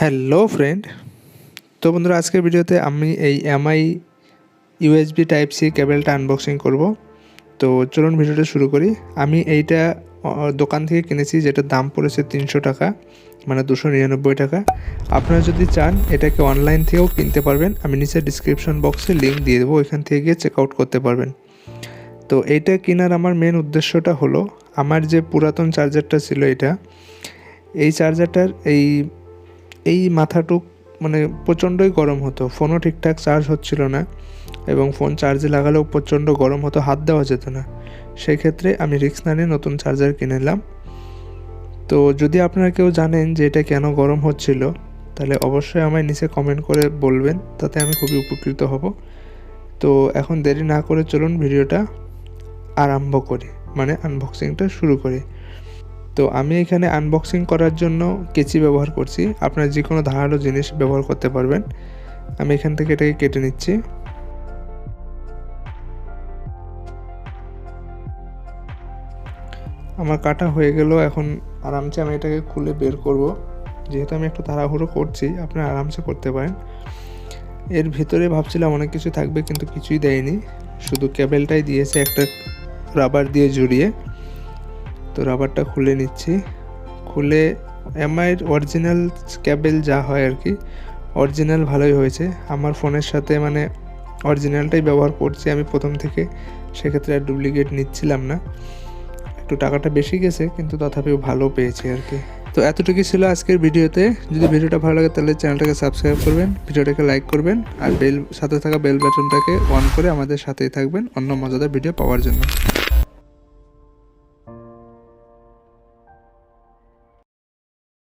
Hello friend. তো বন্ধুরা, আজকের ভিডিওতে আমি এই এমআই ইউএসবি টাইপ সি কেবলটা আনবক্সিং করব। তো চলুন ভিডিওটা শুরু করি। আমি এইটা দোকান থেকে কিনেছি, যেটার দাম পড়েছে 300 টাকা, মানে 299 টাকা। আপনারা যদি চান এটাকে অনলাইন থেকেও কিনতে পারবেন। আমি নিচে ডিসক্রিপশন বক্সে লিঙ্ক দিয়ে দেবো, ওইখান থেকে গিয়ে চেক আউট করতে পারবেন। তো এইটা কেনার আমার মেন উদ্দেশ্যটা হলো, আমার যে পুরাতন চার্জারটা ছিল এই চার্জারটার এই মাথাটুক মানে প্রচণ্ডই গরম হতো, ফোনও ঠিকঠাক চার্জ হচ্ছিল না এবং ফোন চার্জে লাগালেও প্রচণ্ড গরম হতো, হাত দেওয়া যেত না। সেই ক্ষেত্রে আমি রিস্ক না নিয়ে নতুন চার্জার কিনে নিলাম। তো যদি আপনারা কেউ জানেন যে এটা কেন গরম হচ্ছিল, তাহলে অবশ্যই আমায় নিচে কমেন্ট করে বলবেন, তাতে আমি খুবই উপকৃত হব। তো এখন দেরি না করে চলুন ভিডিওটা আরম্ভ করি, মানে আনবক্সিংটা শুরু করি। তো আমি এখানে আনবক্সিং করার জন্য কেচি ব্যবহার করছি। আপনারা যে কোনো ধারালো জিনিস ব্যবহার করতে পারবেন। আমি এখান থেকে এটাকে কেটে নিচ্ছি। আমার কাটা হয়ে গেল। এখন আরামসে আমি এটাকে খুলে বের করব। যেহেতু আমি একটু তাড়াহুড়ো করছি, আপনারা আরামসে করতে পারেন। এর ভিতরে ভাবছিলাম অনেক কিছু থাকবে, কিন্তু কিছুই দেয়নি, শুধু কেবেলটাই দিয়েছে একটা রাবার দিয়ে জড়িয়ে। তো রাবারটা খুলে নিচ্ছি। খুলে এমআইয়ের অরিজিনাল কেবেল যা হয় আর কি, অরিজিনাল ভালোই হয়েছে। আমার ফোনের সাথে মানে অরিজিনালটাই ব্যবহার করছি আমি প্রথম থেকে, সেক্ষেত্রে আর ডুপ্লিকেট নিচ্ছিলাম না। একটু টাকাটা বেশি গেছে, কিন্তু তথাপিও ভালো পেয়েছি আর কি। তো এতটুকুই ছিল আজকের ভিডিওতে। যদি ভিডিওটা ভালো লাগে তাহলে চ্যানেলটাকে সাবস্ক্রাইব করবেন, ভিডিওটাকে লাইক করবেন, আর সাথে থাকা বেল বাটনটাকে অন করে আমাদের সাথেই থাকবেন অন্য মজাদার ভিডিও পাওয়ার জন্য।